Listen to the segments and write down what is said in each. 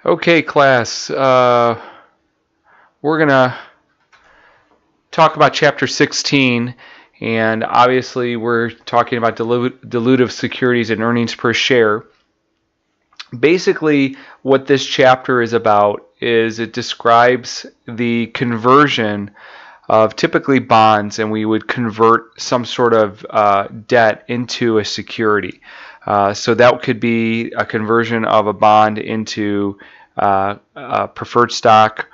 Okay, class, we're going to talk about Chapter 16, and obviously we're talking about dilutive securities and earnings per share. Basically, what this chapter is about is it describes the conversion of typically bonds, and we would convert some sort of debt into a security. So that could be a conversion of a bond into preferred stock,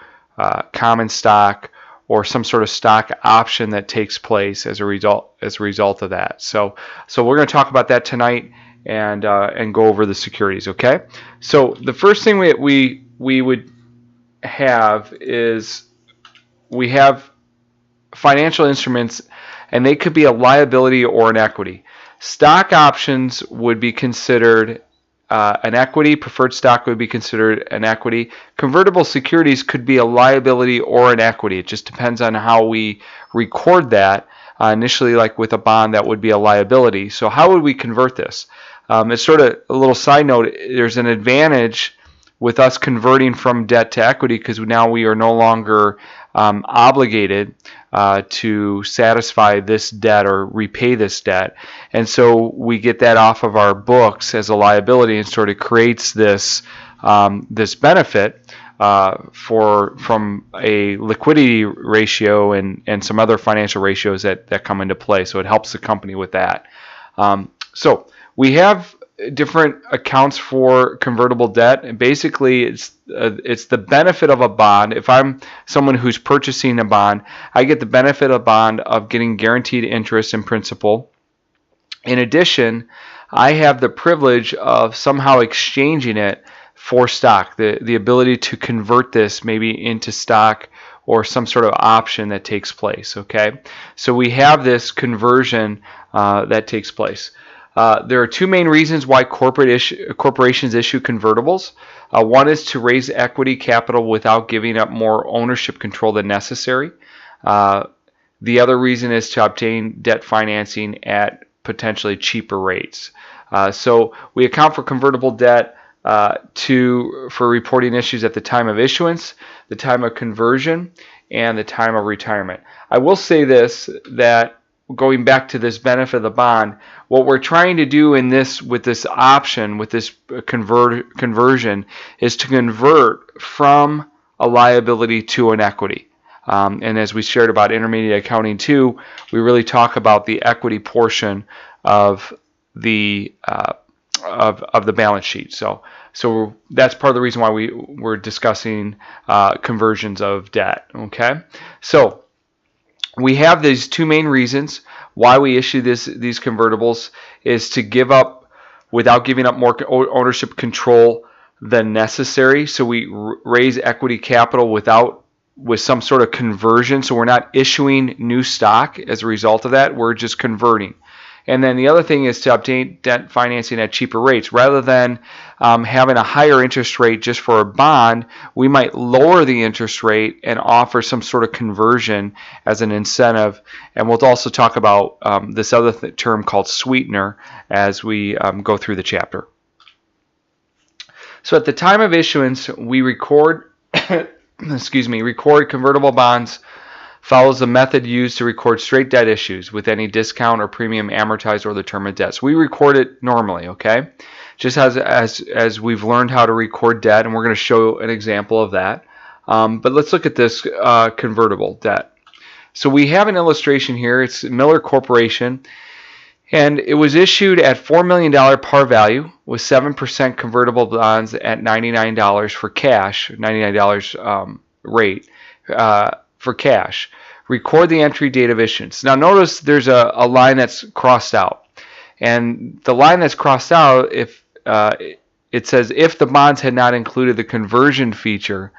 common stock, or some sort of stock option that takes place as a result of that. So we're going to talk about that tonight and go over the securities. Okay. So the first thing we would have is we have financial instruments, and they could be a liability or an equity. Stock options would be considered an equity. Preferred stock would be considered an equity. Convertible securities could be a liability or an equity. It just depends on how we record that. Initially, like with a bond, that would be a liability. So how would we convert this? It's sort of a little side note. There's an advantage with us converting from debt to equity because now we are no longer obligated to satisfy this debt or repay this debt, and so we get that off of our books as a liability, and sort of creates this this benefit from a liquidity ratio and some other financial ratios that come into play. So it helps the company with that. So we have different accounts for convertible debt, and basically it's the benefit of a bond. If I'm someone who's purchasing a bond, I get the benefit of a bond of getting guaranteed interest and principal. In addition, I have the privilege of somehow exchanging it for stock, the ability to convert this maybe into stock or some sort of option that takes place. Okay, so we have this conversion that takes place. There are two main reasons why corporations issue convertibles. One is to raise equity capital without giving up more ownership control than necessary. The other reason is to obtain debt financing at potentially cheaper rates. So we account for convertible debt for reporting issues at the time of issuance, the time of conversion, and the time of retirement. I will say this, that going back to this benefit of the bond, what we're trying to do with this option, with this conversion, is to convert from a liability to an equity. And as we shared about intermediate accounting 2, we really talk about the equity portion of the balance sheet. So that's part of the reason why we're discussing conversions of debt. Okay, so we have these two main reasons why we issue these convertibles, is to give up without giving up more ownership control than necessary. So we raise equity capital with some sort of conversion. So we're not issuing new stock as a result of that. We're just converting. And then the other thing is to obtain debt financing at cheaper rates. Rather than having a higher interest rate just for a bond, we might lower the interest rate and offer some sort of conversion as an incentive. And we'll also talk about this other term called sweetener as we go through the chapter. So at the time of issuance, we record record convertible bonds. Follows the method used to record straight debt issues with any discount or premium amortized over the term of debt. So we record it normally, okay? Just as we've learned how to record debt, and we're going to show an example of that. But let's look at this convertible debt. So we have an illustration here. It's Miller Corporation, and it was issued at $4 million par value with 7% convertible bonds at $99 for cash, $99 rate. For cash. Record the entry date of issuance. Now notice there's a line that's crossed out. And the line that's crossed out, if it says if the bonds had not included the conversion feature,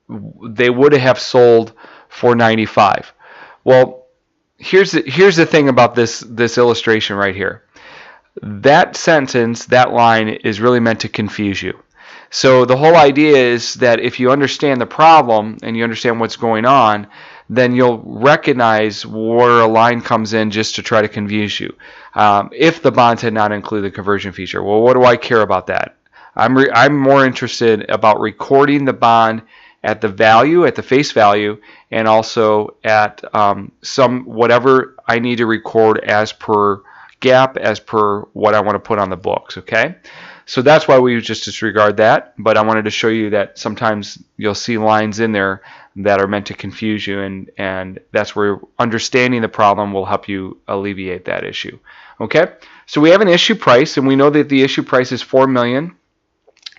they would have sold for $95. Well, here's the thing about this illustration right here. That sentence, that line, is really meant to confuse you. So the whole idea is that if you understand the problem and you understand what's going on, then you'll recognize where a line comes in just to try to confuse you. If the bonds had not included the conversion feature, well, what do I care about that? I'm more interested about recording the bond at the value, at the face value, and also at some whatever I need to record as per GAAP, as per what I want to put on the books. Okay, so that's why we just disregard that. But I wanted to show you that sometimes you'll see lines in there that are meant to confuse you, and that's where understanding the problem will help you alleviate that issue. Okay, so we have an issue price, and we know that the issue price is $4 million.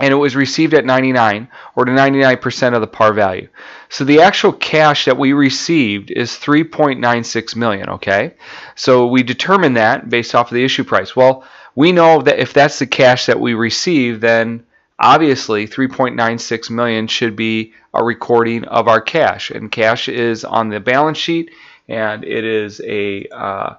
And it was received at 99 or to 99% of the par value. So the actual cash that we received is 3.96 million, okay? So we determine that based off of the issue price. Well, we know that if that's the cash that we receive, then obviously 3.96 million should be a recording of our cash. And cash is on the balance sheet, and it is a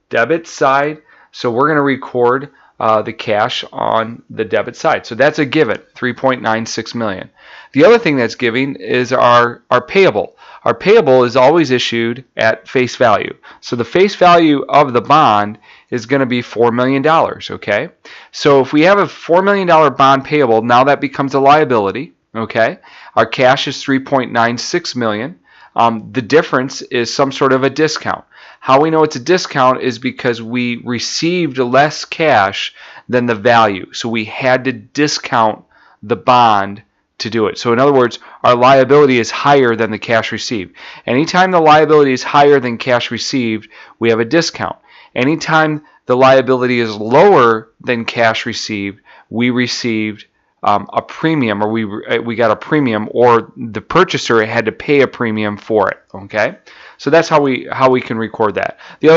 debit side. So we're going to record the cash on the debit side. So that's a given, 3.96 million. The other thing that's giving is our payable. Our payable is always issued at face value. So the face value of the bond is going to be $4 million, okay? So if we have a $4 million bond payable, now that becomes a liability, okay? Our cash is 3.96 million. The difference is some sort of a discount. How we know it's a discount is because we received less cash than the value. So we had to discount the bond to do it. So in other words, our liability is higher than the cash received. Anytime the liability is higher than cash received, we have a discount. Anytime the liability is lower than cash received, we received a premium, or we got a premium, or the purchaser had to pay a premium for it. Okay, so that's how we can record that. The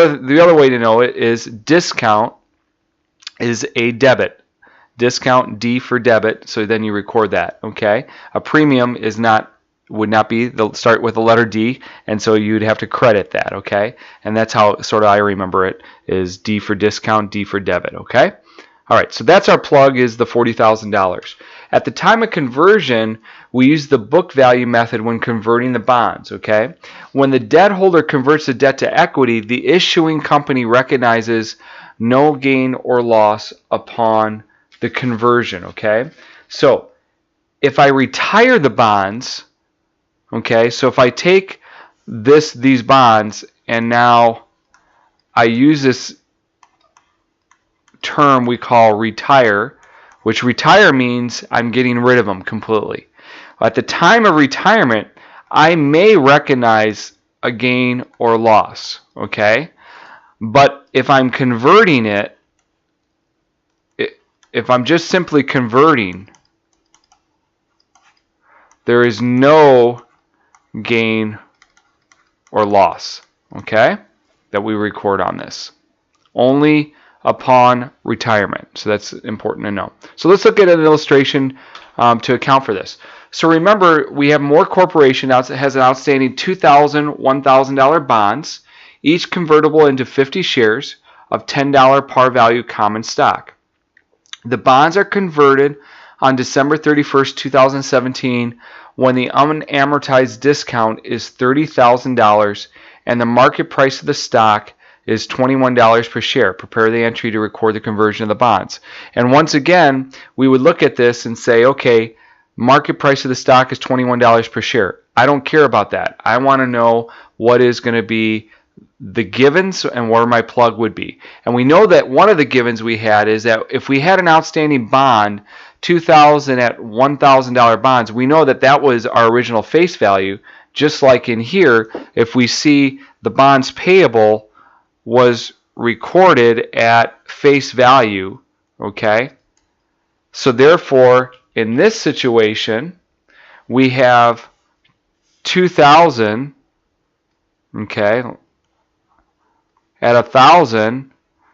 other way to know it is discount is a debit. Discount, D for debit. So then you record that. Okay, a premium would not be, they'll start with the letter D, and so you'd have to credit that. Okay, and that's how sort of I remember it, is D for discount, D for debit. Okay. All right, so that's our plug, is the $40,000. At the time of conversion, we use the book value method when converting the bonds, okay? When the debt holder converts the debt to equity, the issuing company recognizes no gain or loss upon the conversion, okay? So if I retire the bonds, okay, so if I take these bonds and now I use this term we call retire, which retire means I'm getting rid of them completely. At the time of retirement, I may recognize a gain or loss, okay? But if I'm converting it, if I'm just simply converting, there is no gain or loss, okay, that we record on this. Only upon retirement. So that's important to know. So let's look at an illustration to account for this. So remember, we have Moore Corporation that has an outstanding $2,000, $1,000 bonds, each convertible into 50 shares of $10 par value common stock. The bonds are converted on December 31st, 2017, when the unamortized discount is $30,000 and the market price of the stock is $21 per share. Prepare the entry to record the conversion of the bonds. And once again, we would look at this and say, okay, market price of the stock is $21 per share. I don't care about that. I want to know what is going to be the givens and where my plug would be. And we know that one of the givens we had is that if we had an outstanding bond, $2,000 at $1,000 bonds, we know that that was our original face value. Just like in here, if we see the bonds payable was recorded at face value, okay? So therefore, in this situation, we have 2,000, okay, at 1,000,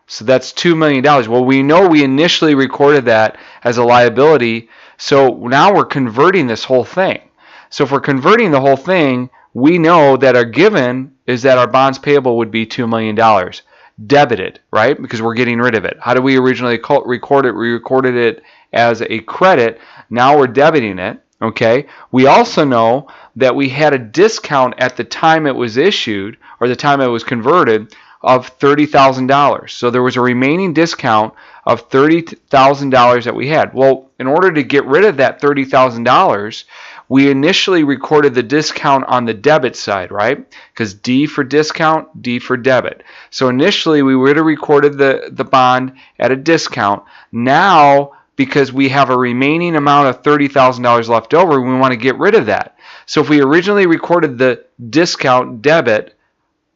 so that's $2 million. Well, we know we initially recorded that as a liability, so now we're converting this whole thing. So if we're converting the whole thing, we know that our given is that our bonds payable would be $2 million. Debited, right? Because we're getting rid of it. How did we originally record it? We recorded it as a credit. Now we're debiting it, okay? We also know that we had a discount at the time it was issued, or the time it was converted, of $30,000. So there was a remaining discount of $30,000 that we had. Well, in order to get rid of that $30,000, we initially recorded the discount on the debit side, right? Because D for discount, D for debit. So initially we would have recorded the bond at a discount. Now, because we have a remaining amount of $30,000 left over, we want to get rid of that. So if we originally recorded the discount debit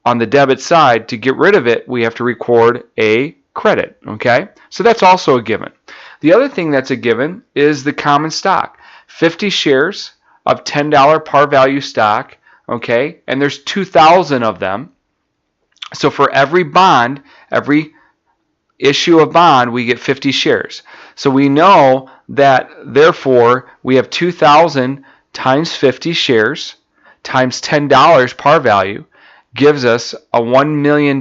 on the debit side, to get rid of it, we have to record a credit, okay? So that's also a given. The other thing that's a given is the common stock. 50 shares of $10 par value stock, okay? And there's 2,000 of them. So for every bond, every issue of bond, we get 50 shares. So we know that, therefore, we have 2,000 times 50 shares times $10 par value gives us a $1 million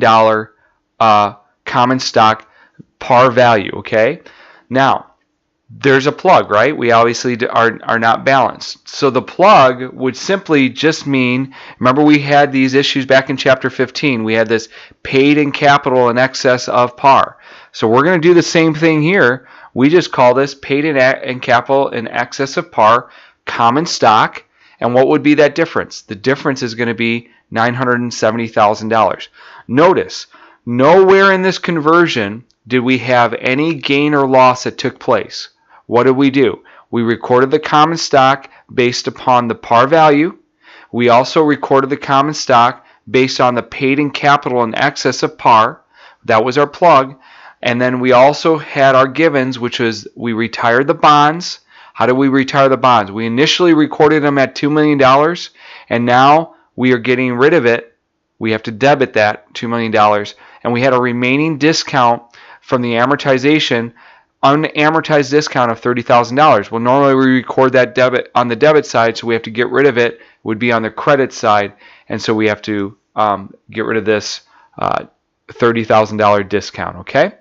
common stock par value, okay? Now, there's a plug, right? We obviously are not balanced. So the plug would simply just mean, remember we had these issues back in chapter 15. We had this paid in capital in excess of par. So we're going to do the same thing here. We just call this paid in capital in excess of par common stock. And what would be that difference? The difference is going to be $970,000. Notice, nowhere in this conversion did we have any gain or loss that took place. What did we do? We recorded the common stock based upon the par value. We also recorded the common stock based on the paid in capital in excess of par. That was our plug. And then we also had our givens, which was we retired the bonds. How did we retire the bonds? We initially recorded them at $2 million, and now we are getting rid of it. We have to debit that $2 million, and we had a remaining discount from the amortization, unamortized discount of $30,000. Well, normally we record that debit on the debit side, so we have to get rid of it. It would be on the credit side, and so we have to get rid of this $30,000 discount, okay?